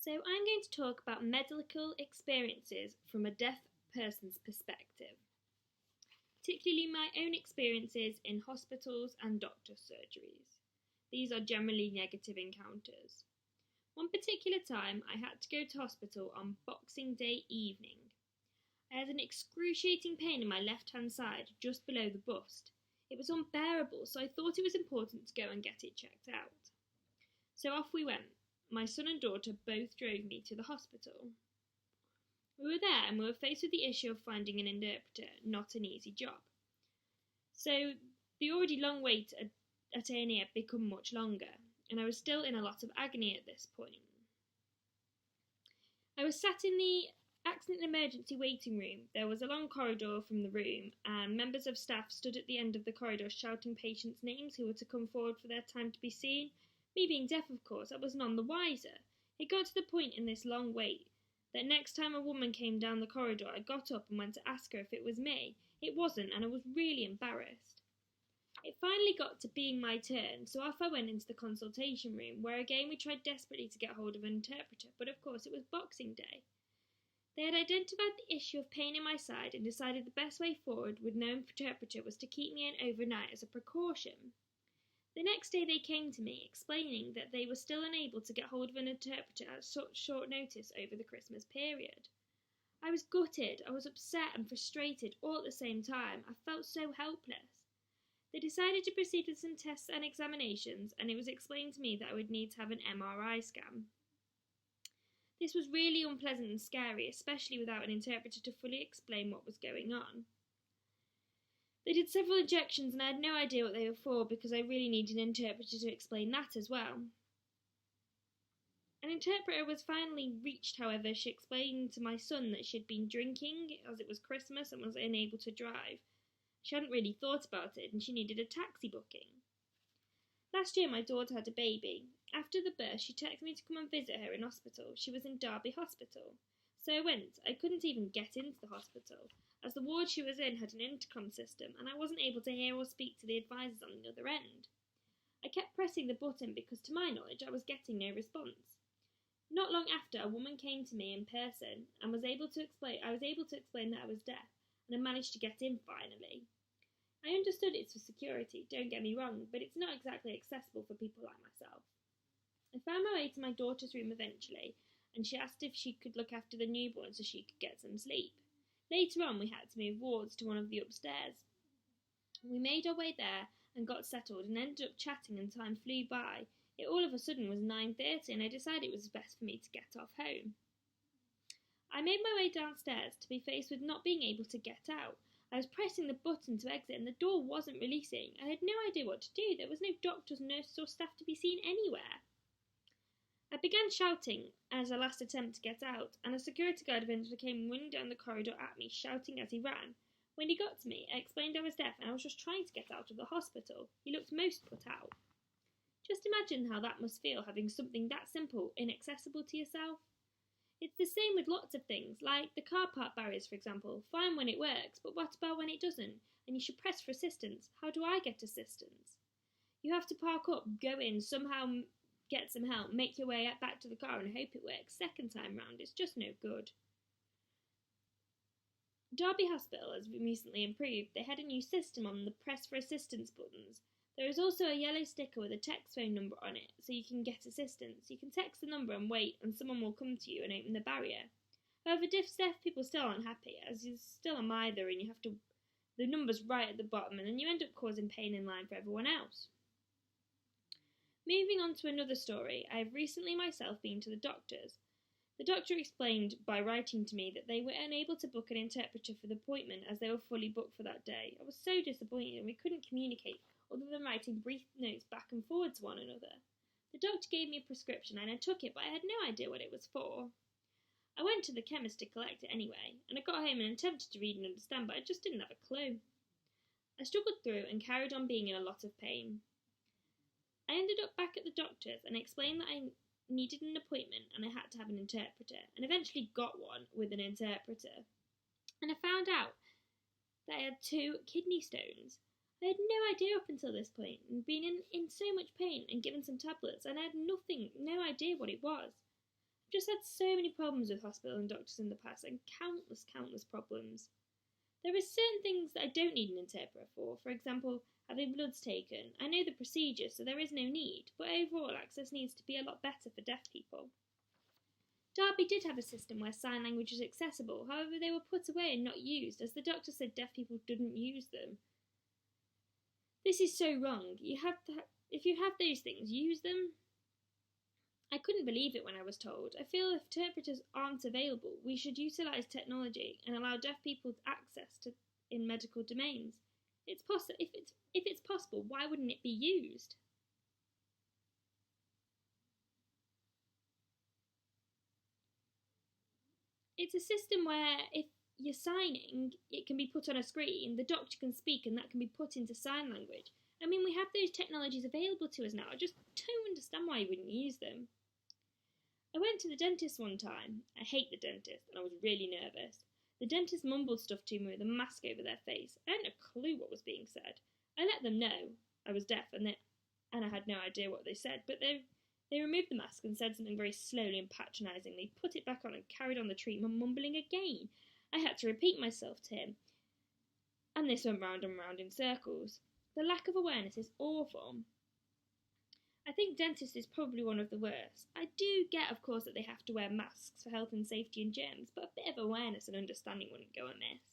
So, I'm going to talk about medical experiences from a deaf person's perspective, particularly my own experiences in hospitals and doctor surgeries. These are generally negative encounters. One particular time, I had to go to hospital on Boxing Day evening. I had an excruciating pain in my left-hand side, just below the bust. It was unbearable, so I thought it was important to go and get it checked out. So off we went. My son and daughter both drove me to the hospital. We were there and we were faced with the issue of finding an interpreter, not an easy job. So the already long wait at A&E had become much longer, and I was still in a lot of agony at this point. I was sat in the accident emergency waiting room. There was a long corridor from the room, and members of staff stood at the end of the corridor shouting patients' names who were to come forward for their time to be seen. Me being deaf, of course, I was none the wiser. It got to the point in this long wait that next time a woman came down the corridor, I got up and went to ask her if it was me. It wasn't, and I was really embarrassed. It finally got to being my turn, so off I went into the consultation room, where again we tried desperately to get hold of an interpreter, but of course it was Boxing Day. They had identified the issue of pain in my side and decided the best way forward with no interpreter was to keep me in overnight as a precaution. The next day they came to me, explaining that they were still unable to get hold of an interpreter at such short notice over the Christmas period. I was gutted, I was upset and frustrated all at the same time. I felt so helpless. They decided to proceed with some tests and examinations, and it was explained to me that I would need to have an MRI scan. This was really unpleasant and scary, especially without an interpreter to fully explain what was going on. They did several injections and I had no idea what they were for because I really needed an interpreter to explain that as well. An interpreter was finally reached, however. She explained to my son that she had been drinking as it was Christmas and was unable to drive. She hadn't really thought about it and she needed a taxi booking. Last year my daughter had a baby. After the birth she texted me to come and visit her in hospital. She was in Derby Hospital. So I went. I couldn't even get into the hospital, as the ward she was in had an intercom system and I wasn't able to hear or speak to the advisors on the other end. I kept pressing the button because to my knowledge I was getting no response. Not long after, a woman came to me in person and I was able to explain that I was deaf and I managed to get in finally. I understood it's for security, don't get me wrong, but it's not exactly accessible for people like myself. I found my way to my daughter's room eventually, and she asked if she could look after the newborn so she could get some sleep. Later on, we had to move wards to one of the upstairs. We made our way there and got settled and ended up chatting and time flew by. It all of a sudden was 9:30 and I decided it was best for me to get off home. I made my way downstairs to be faced with not being able to get out. I was pressing the button to exit and the door wasn't releasing. I had no idea what to do. There was no doctors, nurses or staff to be seen anywhere. I began shouting as a last attempt to get out, and a security guard eventually came running down the corridor at me, shouting as he ran. When he got to me, I explained I was deaf and I was just trying to get out of the hospital. He looked most put out. Just imagine how that must feel, having something that simple inaccessible to yourself. It's the same with lots of things, like the car park barriers, for example. Fine when it works, but what about when it doesn't? And you should press for assistance. How do I get assistance? You have to park up, go in, somehow get some help, make your way back to the car and hope it works. Second time round, it's just no good. Derby Hospital has recently improved. They had a new system on the press for assistance buttons. There is also a yellow sticker with a text phone number on it, so you can get assistance. You can text the number and wait, and someone will come to you and open the barrier. However, deaf people still aren't happy, as there's still a mither and the number's right at the bottom, and then you end up causing pain in line for everyone else. Moving on to another story, I have recently myself been to the doctors. The doctor explained by writing to me that they were unable to book an interpreter for the appointment as they were fully booked for that day. I was so disappointed and we couldn't communicate other than writing brief notes back and forward to one another. The doctor gave me a prescription and I took it, but I had no idea what it was for. I went to the chemist to collect it anyway, and I got home and attempted to read and understand, but I just didn't have a clue. I struggled through and carried on being in a lot of pain. I ended up back at the doctor's and explained that I needed an appointment and I had to have an interpreter, and eventually got one with an interpreter. And I found out that I had 2 kidney stones. I had no idea up until this point, and been in so much pain and given some tablets, and I had no idea what it was. Just had so many problems with hospital and doctors in the past, and countless problems. There are certain things that I don't need an interpreter for. For example, having bloods taken. I know the procedure, so there is no need, but overall access needs to be a lot better for deaf people. Derby did have a system where sign language was accessible, however they were put away and not used, as the doctor said deaf people didn't use them. This is so wrong. If you have those things, use them. I couldn't believe it when I was told. I feel if interpreters aren't available, we should utilise technology and allow deaf people access to in medical domains. If it's possible, why wouldn't it be used? It's a system where if you're signing, it can be put on a screen, the doctor can speak, and that can be put into sign language. I mean, we have those technologies available to us now. I just don't understand why you wouldn't use them. I went to the dentist one time. I hate the dentist, and I was really nervous. The dentist mumbled stuff to me with a mask over their face. I hadn't a clue what was being said. I let them know I was deaf, and I had no idea what they said, but they removed the mask and said something very slowly and patronisingly, put it back on and carried on the treatment, mumbling again. I had to repeat myself to him, and this went round and round in circles. The lack of awareness is awful. I think dentists is probably one of the worst. I do get, of course, that they have to wear masks for health and safety and germs, but a bit of awareness and understanding wouldn't go amiss.